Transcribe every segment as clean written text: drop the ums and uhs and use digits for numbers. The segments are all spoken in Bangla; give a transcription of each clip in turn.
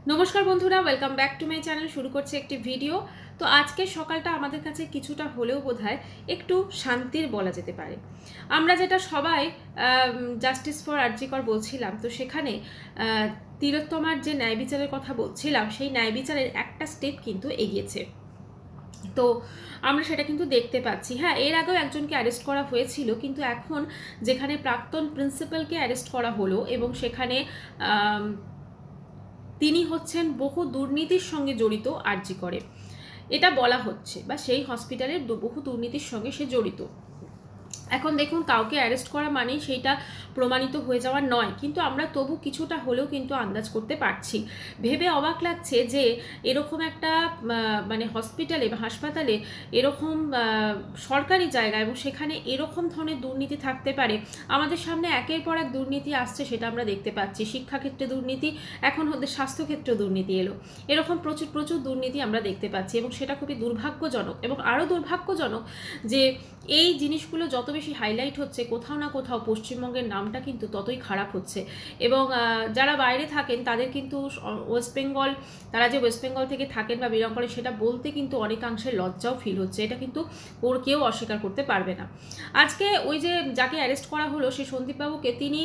নমস্কার বন্ধুরা, welcome back to my channel. শুরু করছে একটি ভিডিও। তো আজকের সকালটা আমাদের কাছে কিছুটা হলেও বোধহয় একটু শান্তির বলা যেতে পারে। আমরা যেটা সবাই জাস্টিস ফর আরজি কর বলছিলাম, তো সেখানে তিলোত্তমার যে ন্যায় বিচারের কথা বলছিলাম, সেই ন্যায় বিচারের একটা স্টেপ কিন্তু এগিয়েছে। তো আমরা সেটা কিন্তু দেখতে পাচ্ছি। হ্যাঁ, এর আগেও একজনকে অ্যারেস্ট করা হয়েছিল, কিন্তু এখন যেখানে প্রাক্তন প্রিন্সিপালকে অ্যারেস্ট করা হলো এবং সেখানে তিনি হচ্ছেন বহু দুর্নীতির সঙ্গে জড়িত আরজি করে, এটা বলা হচ্ছে, বা সেই হসপিটালের বহু দুর্নীতির সঙ্গে সে জড়িত। এখন দেখুন, কাউকে অ্যারেস্ট করা মানেই সেইটা প্রমাণিত হয়ে যাওয়া নয়, কিন্তু আমরা তবু কিছুটা হলেও কিন্তু আন্দাজ করতে পারছি। ভেবে অবাক লাগছে যে এরকম একটা মানে হসপিটালে বা হাসপাতালে, এরকম সরকারি জায়গা, এবং সেখানে এরকম ধরনের দুর্নীতি থাকতে পারে। আমাদের সামনে একের পর এক দুর্নীতি আসছে, সেটা আমরা দেখতে পাচ্ছি। শিক্ষাক্ষেত্রে দুর্নীতি, এখন ওদের স্বাস্থ্যক্ষেত্রে দুর্নীতি এলো, এরকম প্রচুর প্রচুর দুর্নীতি আমরা দেখতে পাচ্ছি, এবং সেটা খুবই দুর্ভাগ্যজনক। এবং আরও দুর্ভাগ্যজনক যে এই জিনিসগুলো যত বেশি হাইলাইট হচ্ছে, কোথাও না কোথাও পশ্চিমবঙ্গের নামটা কিন্তু ততই খারাপ হচ্ছে। এবং যারা বাইরে থাকেন তাদের কিন্তু ওয়েস্ট বেঙ্গল, তারা যে ওয়েস্ট বেঙ্গল থেকে থাকেন বা বিলং করেন, সেটা বলতে কিন্তু অনেকাংশে লজ্জাও ফিল হচ্ছে। এটা কিন্তু ওর কেউ অস্বীকার করতে পারবে না। আজকে ওই যে যাকে অ্যারেস্ট করা হলো, সেই সন্দীপবাবুকে, তিনি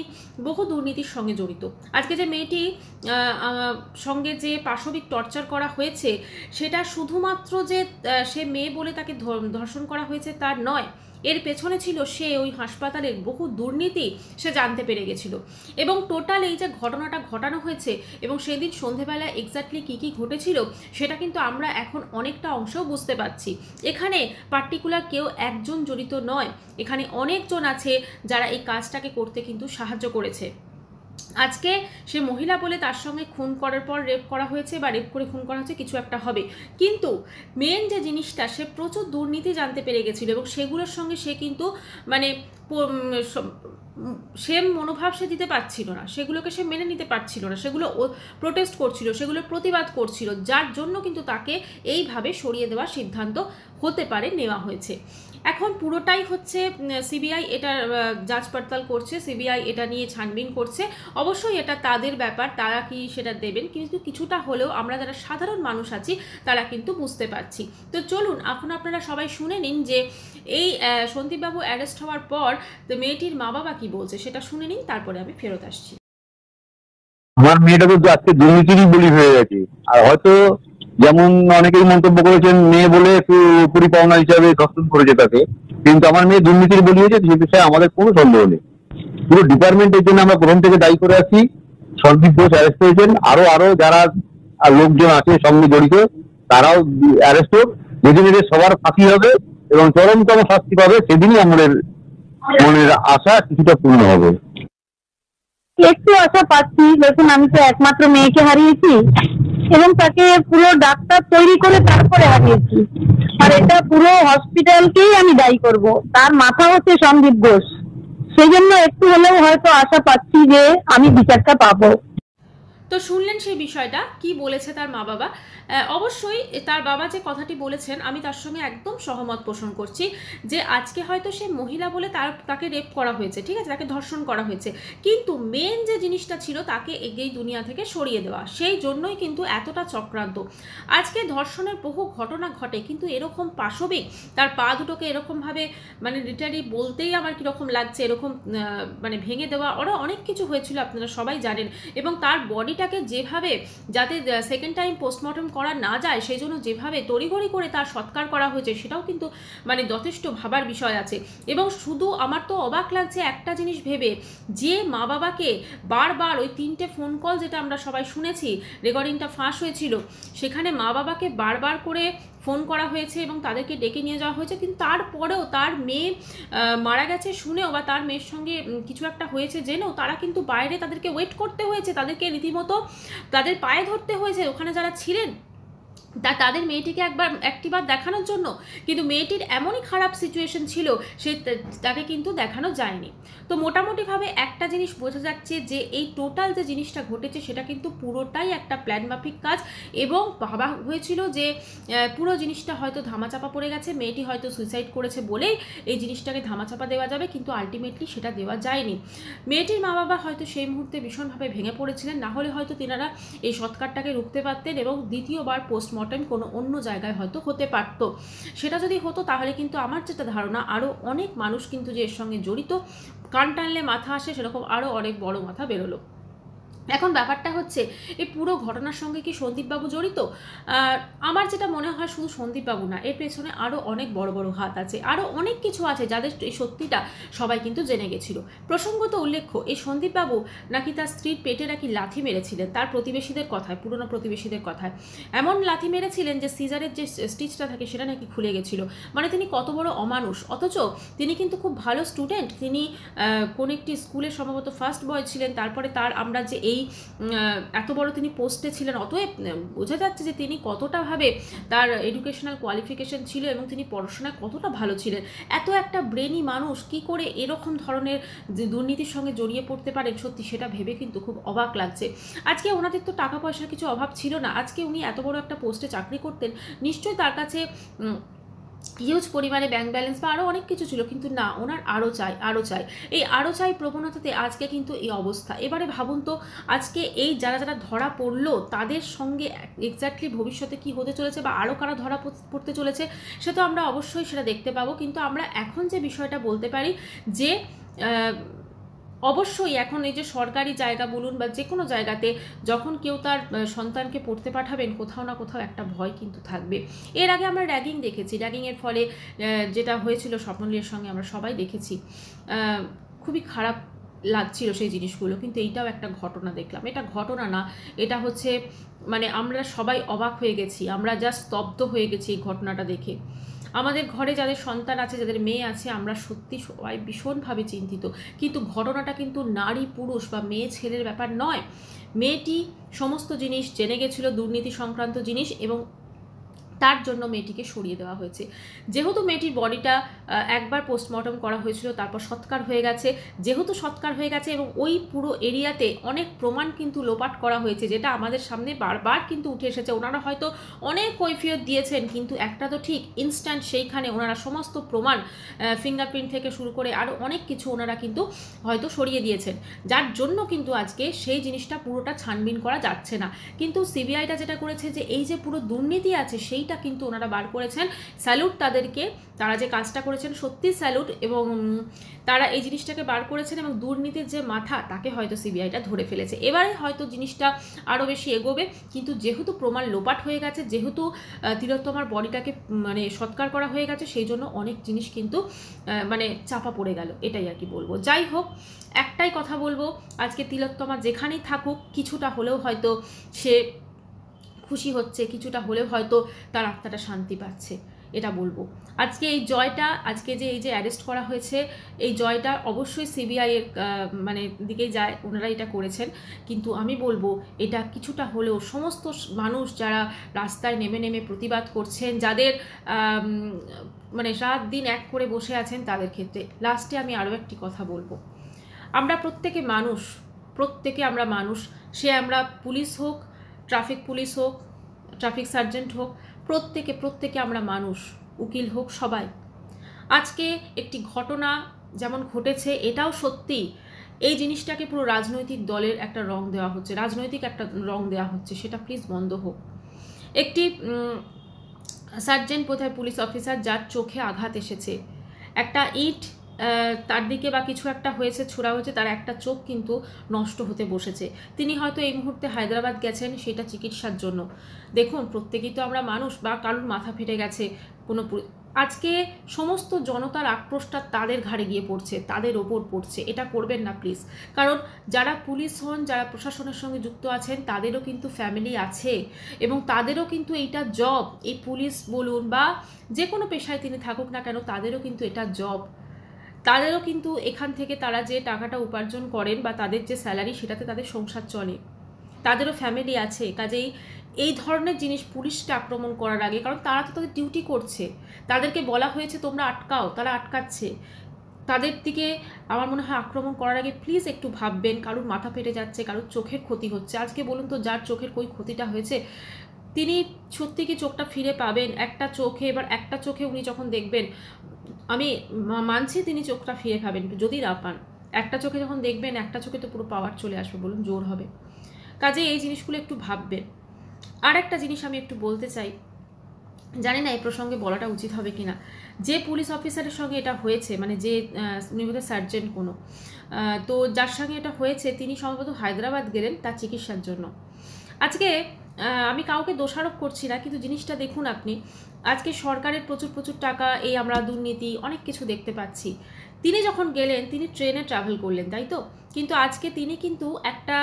বহু দুর্নীতির সঙ্গে জড়িত। আজকে যে মেয়েটি সঙ্গে যে পাশবিক টর্চার করা হয়েছে, সেটা শুধুমাত্র যে সে মেয়ে বলে তাকে ধর্ষণ করা হয়েছে তার নয়, এর পেছনে ছিল সে ওই হাসপাতালের বহু দুর্নীতি সে জানতে পেরে গেছিল। এবং টোটাল এই যে ঘটনাটা ঘটানো হয়েছে, এবং সেদিন সন্ধেবেলা এক্স্যাক্টলি কী কী ঘটেছিল, সেটা কিন্তু আমরা এখন অনেকটা অংশেও বুঝতে পারছি। এখানে পার্টিকুলার কেউ একজন জড়িত নয়, এখানে অনেকজন আছে যারা এই কাজটাকে করতে কিন্তু সাহায্য করেছে। আজকে সে মহিলা বলে তার সঙ্গে খুন করার পর রেপ করা হয়েছে, বা রেপ করে খুন করা হয়েছে, কিছু একটা হবে, কিন্তু মেন যে জিনিসটা, সে প্রচুর দুর্নীতি জানতে পেরে গেছিল, এবং সেগুলোর সঙ্গে সে কিন্তু মানে সেম মনোভাব সে দিতে পারছিল না, সেগুলোকে সে মেনে নিতে পারছিল না, সেগুলো প্রোটেস্ট করছিল, সেগুলো প্রতিবাদ করছিল, যার জন্য কিন্তু তাকে এইভাবে সরিয়ে দেওয়ার সিদ্ধান্ত হতে পারে নেওয়া হয়েছে। এখন পুরোটাই হচ্ছে সিবিআই এটা যাচ পড়তাল করছে, সিবিআই এটা নিয়ে ছানবিন করছে। অবশ্যই এটা তাদের ব্যাপার, তারা কি সেটা দেবেন, কিন্তু কিছুটা হলেও আমরা যারা সাধারণ মানুষ আছি তারা কিন্তু বুঝতে পারছি। তো চলুন এখন আপনারা সবাই শুনে নিন যে এই সন্দীপবাবু অ্যারেস্ট হওয়ার পর মেয়েটির মা বাবা কি বলছে, সেটা শুনে নিন, তারপরে আমি ফেরত আসছি। আমার মেয়েটা তো আজকে দুর্নীতিরই বলি হয়ে গেছে। আর হয়তো যেমন অনেকেই মন্তব্য করেছেন, মেয়ে বলে একটু কুড়ি পাওনা হিসাবে ধর্ষণ করেছে তাকে, কিন্তু আমার মেয়ে দুর্নীতির বলি হয়েছে, সে বিষয়ে আমাদের কোনো সন্দেহ নেই। পুরো ডিপার্টমেন্টের জন্য আমরা প্রথম থেকে দায়ী করে আছি। সন্দীপ ঘোষ অ্যারেস্ট হয়েছেন, আরো আরো যারা লোকজন আছে সঙ্গে জড়িত, তারাও অ্যারেস্ট হোক। যেদিন এদের সবার ফাঁসি হবে এবং চরমতম শাস্তি পাবে, সেদিনই আমাদের মনের আশা কিছুটা পূর্ণ হবে। একটু আশা পাচ্ছি। দেখুন, আমি তো একমাত্র মেয়েকে হারিয়েছি এবং তাকে পুরো ডাক্তার তৈরি করে তারপরে হারিয়েছি, আর এটা পুরো হসপিটালকেই আমি দায়ী করব। তার মাথা হচ্ছে সন্দীপ ঘোষ। সেই জন্য একটু হলেও হয়তো আশা পাচ্ছি যে আমি বিচারটা পাবো। তো শুনলেন সেই বিষয়টা কি বলেছে তার মা বাবা। অবশ্যই তার বাবা যে কথাটি বলেছেন, আমি তার সঙ্গে একদম সহমত পোষণ করছি, যে আজকে হয়তো সে মহিলা বলে তাকে রেপ করা হয়েছে, ঠিক আছে, তাকে ধর্ষণ করা হয়েছে, কিন্তু মেন যে জিনিসটা ছিল তাকে এই দুনিয়া থেকে সরিয়ে দেওয়া, সেই জন্যই কিন্তু এতটা চক্রান্ত। আজকে ধর্ষণের বহু ঘটনা ঘটে, কিন্তু এরকম পাশবিক, তার পা দুটোকে এরকমভাবে মানে লিটারি বলতেই আমার কীরকম লাগছে, এরকম মানে ভেঙে দেওয়া, ওরা অনেক কিছু হয়েছিল, আপনারা সবাই জানেন। এবং তার বডিটাকে যেভাবে, যাতে সেকেন্ড টাইম পোস্টমর্টম করা না যায়, সেই জন্য যেভাবে তড়িঘড়ি করে তার সৎকার করা হয়েছে, সেটাও কিন্তু মানে যথেষ্ট ভাবার বিষয় আছে। এবং শুধু আমার তো অবাক লাগছে একটা জিনিস ভেবে, যে মা বাবাকে বারবার ওই 3টে ফোন কল, যেটা আমরা সবাই শুনেছি, রেকর্ডিংটা ফাঁস হয়েছিল, সেখানে মা বাবাকে বারবার করে ফোন করা হয়েছে এবং তাদেরকে ডেকে নিয়ে যাওয়া হয়েছে, কিন্তু তারপরেও তার মেয়ে মারা গেছে শুনেও, বা তার মেয়ের সঙ্গে কিছু একটা হয়েছে জেনেও, তারা কিন্তু বাইরে তাদেরকে ওয়েট করতে হয়েছে, তাদেরকে রীতিমতো তাদের পায়ে ধরতে হয়েছে ওখানে যারা ছিলেন। তাদের মেয়েটিকে একটিবার দেখানোর জন্য, কিন্তু মেয়েটির এমনই খারাপ সিচুয়েশন ছিল তাকে কিন্তু দেখানো যায়নি। তো মোটামুটিভাবে একটা জিনিস বোঝা যাচ্ছে যে এই টোটাল যে জিনিসটা ঘটেছে সেটা কিন্তু পুরোটাই একটা প্ল্যান মাফিক কাজ, এবং ভাবা হয়েছিল যে পুরো জিনিসটা হয়তো ধামাচাপা পড়ে গেছে, মেয়েটি হয়তো সুইসাইড করেছে বলেই এই জিনিসটাকে ধামাচাপা দেওয়া যাবে, কিন্তু আলটিমেটলি সেটা দেওয়া যায়নি। মেয়েটির মা বাবা হয়তো সেই মুহূর্তে ভীষণভাবে ভেঙে পড়েছিলেন, না হলে হয়তো তিনারা এই সৎকারটাকে রুখতে পারতেন এবং দ্বিতীয়বার পোস্টমর্টেম কোনো অন্য জায়গায় হয়তো হতে পারত। সেটা যদি হতো তাহলে কিন্তু আমার যেটা ধারণা আরও অনেক মানুষ কিন্তু যে এর সঙ্গে জড়িত, কান টানলে মাথা আসে সেরকম আরও অনেক বড় মাথা বেরোলো। এখন ব্যাপারটা হচ্ছে এই পুরো ঘটনার সঙ্গে কি সন্দীপবাবু জড়িত? আমার যেটা মনে হয় শুধু সন্দীপবাবু না, এর পেছনে আরও অনেক বড় বড় হাত আছে, আরও অনেক কিছু আছে যাদের এই সত্যিটা সবাই কিন্তু জেনে গেছিল। প্রসঙ্গত উল্লেখ্য, এই সন্দীপবাবু নাকি তার স্ত্রীর পেটে নাকি লাথি মেরেছিলেন, তার প্রতিবেশীদের কথায়, পুরনো প্রতিবেশীদের কথায় এমন লাথি মেরেছিলেন যে সিজারের যে স্টিচটা থাকে সেটা নাকি খুলে গেছিল। মানে তিনি কত বড় অমানুষ, অথচ তিনি কিন্তু খুব ভালো স্টুডেন্ট, তিনি কোন একটি স্কুলের সম্ভবত ফার্স্ট বয় ছিলেন, তারপরে তার আমরা যে এই এত বড় তিনি পোস্টে ছিলেন, অতএব বোঝা যাচ্ছে যে তিনি কতটাভাবে তার এডুকেশনাল কোয়ালিফিকেশন ছিল এবং তিনি পড়াশোনায় কতটা ভালো ছিলেন। এত একটা ব্রেনি মানুষ কি করে এরকম ধরনের দুর্নীতির সঙ্গে জড়িয়ে পড়তে পারেন, সত্যি সেটা ভেবে কিন্তু খুব অবাক লাগছে। আজকে ওনাদের তো টাকা পয়সার কিছু অভাব ছিল না, আজকে উনি এত বড় একটা পোস্টে চাকরি করতেন, নিশ্চয়ই তার কাছে হিউজ পরিমাণে ব্যাংক ব্যালেন্স বা আরও অনেক কিছু ছিল, কিন্তু না, ওনার আরও চাই আরও চাই, এই আরও চাই প্রবণতাতে আজকে কিন্তু এই অবস্থা। এবারে ভাবুন তো, আজকে এই যারা যারা ধরা পড়লো তাদের সঙ্গে এক্স্যাক্টলি ভবিষ্যতে কি হতে চলেছে বা আরও কারা ধরা পড়তে চলেছে সে তো আমরা অবশ্যই সেটা দেখতে পাবো। কিন্তু আমরা এখন যে বিষয়টা বলতে পারি যে অবশ্যই এখন এই যে সরকারি জায়গা বলুন বা যে কোনো জায়গাতে যখন কেউ তার সন্তানকে পড়তে পাঠাবেন, কোথাও না কোথাও একটা ভয় কিন্তু থাকবে। এর আগে আমরা র্যাগিং দেখেছি, র্যাগিংয়ের ফলে যেটা হয়েছিল স্বপ্নলীর সঙ্গে আমরা সবাই দেখেছি, খুবই খারাপ লাগছিল সেই জিনিসগুলো, কিন্তু এইটাও একটা ঘটনা দেখলাম। এটা ঘটনা না, এটা হচ্ছে মানে আমরা সবাই অবাক হয়ে গেছি, আমরা জাস্ট স্তব্ধ হয়ে গেছি এই ঘটনাটা দেখে। আমাদের ঘরে যাদের সন্তান আছে, যাদের মেয়ে আছে, আমরা সত্যি সবাই ভীষণভাবে চিন্তিত, কিন্তু ঘটনাটা কিন্তু নারী পুরুষ বা মেয়ে ছেলের ব্যাপার নয়। মেয়েটি সমস্ত জিনিস জেনে গেছিল, দুর্নীতি সংক্রান্ত জিনিস, এবং তার জন্য মেয়েটিকে সরিয়ে দেওয়া হয়েছে। যেহেতু মেয়েটির বডিটা একবার পোস্টমর্টম করা হয়েছিল, তারপর সৎকার হয়ে গেছে, যেহেতু সৎকার হয়ে গেছে এবং ওই পুরো এরিয়াতে অনেক প্রমাণ কিন্তু লোপাট করা হয়েছে, যেটা আমাদের সামনে বারবার কিন্তু উঠে এসেছে। ওনারা হয়তো অনেক কৈফিয়ত দিয়েছেন, কিন্তু একটা তো ঠিক, ইনস্ট্যান্ট সেইখানে ওনারা সমস্ত প্রমাণ, ফিঙ্গারপ্রিন্ট থেকে শুরু করে আরও অনেক কিছু ওনারা কিন্তু হয়তো সরিয়ে দিয়েছেন, যার জন্য কিন্তু আজকে সেই জিনিসটা পুরোটা ছানবিন করা যাচ্ছে না। কিন্তু সিবিআইটা যেটা করেছে যে এই যে পুরো দুর্নীতি আছে সেইটা কিন্তু ওনারা বার করেছেন। স্যালুট তাদেরকে, তারা যে কাজটা করেছেন সত্যি স্যালুট, এবং তারা এই জিনিসটাকে বার করেছেন এবং দুর্নীতির যে মাথা তাকে হয়তো সিবিআইটা ধরে ফেলেছে। এবারে হয়তো জিনিসটা আরও বেশি এগোবে, কিন্তু যেহেতু প্রমাণ লোপাট হয়ে গেছে, যেহেতু তিলোত্তমার বডিটাকে মানে সৎকার করা হয়ে গেছে, সেই জন্য অনেক জিনিস কিন্তু মানে চাপা পড়ে গেল, এটাই আর কি বলবো। যাই হোক, একটাই কথা বলবো, আজকে তিলোত্তমা যেখানেই থাকুক কিছুটা হলেও হয়তো সে খুশি হচ্ছে, কিছুটা হলেও হয়তো তার আত্মাটা শান্তি পাচ্ছে, এটা বলবো। আজকে এই জয়টা, আজকে যে এই যে অ্যারেস্ট করা হয়েছে, এই জয়টা অবশ্যই সিবিআই এর মানে দিকেই যায়, ওনারা এটা করেছেন, কিন্তু আমি বলবো এটা কিছুটা হলেও সমস্ত মানুষ যারা রাস্তায় নেমে নেমে প্রতিবাদ করছেন, যাদের মানে রাত দিন এক করে বসে আছেন, তাদের ক্ষেত্রে লাস্টে আমি আরও একটি কথা বলবো। আমরা প্রত্যেকে মানুষ, প্রত্যেকে আমরা মানুষ, সে আমরা পুলিশ হোক, ট্রাফিক পুলিশ হোক, ট্রাফিক সার্জেন্ট হোক, প্রত্যেকে আমরা মানুষ, উকিল হোক, সবাই। আজকে একটি ঘটনা যেমন ঘটেছে, এটাও সত্যি এই জিনিসটাকে পুরো রাজনৈতিক দলের একটা রং দেওয়া হচ্ছে, রাজনৈতিক একটা রং দেওয়া হচ্ছে, সেটা প্লিজ বন্ধ হোক। একটি সার্জেন্ট বোধহয় পুলিশ অফিসার, যার চোখে আঘাত এসেছে, একটা ইট তার দিকে বা কিছু একটা হয়েছে, ছোড়া হয়েছে, তার একটা চোখ কিন্তু নষ্ট হতে বসেছে। তিনি হয়তো এই মুহূর্তে হায়দ্রাবাদ গেছেন সেটা চিকিৎসার জন্য। দেখুন, প্রত্যেকেই তো আমরা মানুষ, বা কারোর মাথা ফেটে গেছে কোনো, আজকে সমস্ত জনতার আক্রোশটা তাদের ঘাড়ে গিয়ে পড়ছে, তাদের ওপর পড়ছে। এটা করবেন না প্লিজ, কারণ যারা পুলিশ হন, যারা প্রশাসনের সঙ্গে যুক্ত আছেন, তাদেরও কিন্তু ফ্যামিলি আছে এবং তাদেরও কিন্তু এইটা জব। এই পুলিশ বলুন বা যে কোনো পেশায় তিনি থাকুক না কেন, তাদেরও কিন্তু এটা জব, তাদেরও কিন্তু এখান থেকে তারা যে টাকাটা উপার্জন করেন বা তাদের যে স্যালারি, সেটাতে তাদের সংসার চলে, তাদেরও ফ্যামিলি আছে। কাজেই এই ধরনের জিনিস পুলিশকে আক্রমণ করার আগে, কারণ তারা তো তাদের ডিউটি করছে, তাদেরকে বলা হয়েছে তোমরা আটকাও, তারা আটকাচ্ছে, তাদের দিকে আমার মনে হয় আক্রমণ করার আগে প্লিজ একটু ভাববেন। কারোর মাথা ফেটে যাচ্ছে, কারোর চোখের ক্ষতি হচ্ছে। আজকে বলুন তো, যার চোখের কই ক্ষতিটা হয়েছে তিনি সত্যি কি চোখটা ফিরে পাবেন? একটা চোখে, এবার একটা চোখে উনি যখন দেখবেন, আমি মানছি তিনি চোখটা ফিরে পাবেন যদি না পান, একটা চোখে যখন দেখবেন, একটা চোখে তো পুরো পাওয়ার চলে আসবে, বলুন জোর হবে। কাজে এই জিনিসগুলো একটু ভাববেন। আর একটা জিনিস আমি একটু বলতে চাই, জানি না এই প্রসঙ্গে বলাটা উচিত হবে কিনা, যে পুলিশ অফিসারের সঙ্গে এটা হয়েছে, মানে যে উনি বোধহয় সার্জেন্ট কোনো, তো যার সঙ্গে এটা হয়েছে তিনি সম্ভবত হায়দ্রাবাদ গেলেন তার চিকিৎসার জন্য। আজকে আমি কাউকে দোষারোপ করছি না, কিন্তু জিনিসটা দেখুন আপনি, আজকে সরকারের প্রচুর প্রচুর টাকা, এই আমরা দুর্নীতি অনেক কিছু দেখতে পাচ্ছি। তিনি যখন গেলেন তিনি ট্রেনে ট্রাভেল করলেন, তাই তো, কিন্তু আজকে তিনি কিন্তু একটা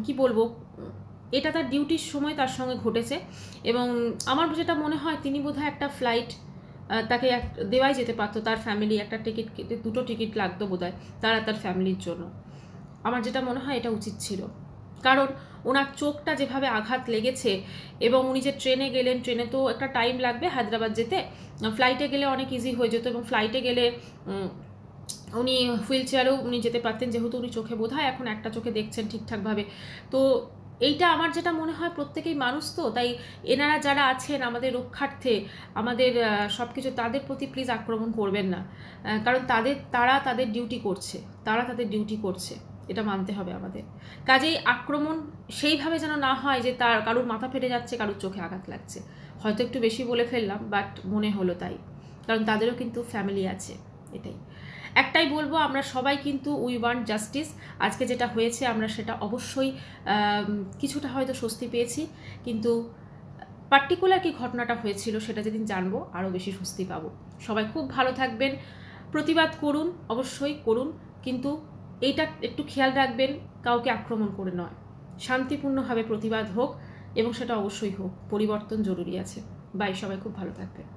কি বলবো, এটা তার ডিউটির সময় তার সঙ্গে ঘটেছে, এবং আমার যেটা মনে হয় তিনি বোধহয় একটা ফ্লাইট তাকে দেওয়াই যেতে পারতো, তার ফ্যামিলি একটা টিকিট, দুটো টিকিট লাগতো বোধহয় তার ফ্যামিলির জন্য। আমার যেটা মনে হয় এটা উচিত ছিল, কারণ ওনার চোখটা যেভাবে আঘাত লেগেছে, এবং উনি যে ট্রেনে গেলেন, ট্রেনে তো একটা টাইম লাগবে হায়দ্রাবাদ যেতে, ফ্লাইটে গেলে অনেক ইজি হয়ে যেত, এবং ফ্লাইটে গেলে উনি হুইল চেয়ারেও উনি যেতে পারতেন, যেহেতু উনি চোখে বোধহয় এখন একটা চোখে দেখছেন ঠিকঠাকভাবে। তো এইটা আমার যেটা মনে হয়, প্রত্যেকেই মানুষ তো, তাই এনারা যারা আছেন আমাদের রক্ষার্থে, আমাদের সব কিছু, তাদের প্রতি প্লিজ আক্রমণ করবেন না, কারণ তারা তাদের ডিউটি করছে, এটা মানতে হবে আমাদের। কাজেই আক্রমণ সেইভাবে যেন না হয় যে তার কারুর মাথা ফেটে যাচ্ছে, কারুর চোখে আঘাত লাগছে। হয়তো একটু বেশি বলে ফেললাম, বাট মনে হলো তাই, কারণ তাদেরও কিন্তু ফ্যামিলি আছে। এটাই একটাই বলবো, আমরা সবাই কিন্তু উই ওয়ান্ট জাস্টিস। আজকে যেটা হয়েছে আমরা সেটা অবশ্যই কিছুটা হয়তো স্বস্তি পেয়েছি, কিন্তু পার্টিকুলার কি ঘটনাটা হয়েছিল সেটা যেদিন জানবো আরও বেশি স্বস্তি পাবো। সবাই খুব ভালো থাকবেন, প্রতিবাদ করুন, অবশ্যই করুন, কিন্তু এইটা একটু খেয়াল রাখবেন, কাউকে আক্রমণ করে নয়, শান্তিপূর্ণভাবে প্রতিবাদ হোক, এবং সেটা অবশ্যই হোক। পরিবর্তন জরুরি আছে। বাই, সবাই খুব ভালো থাকবেন।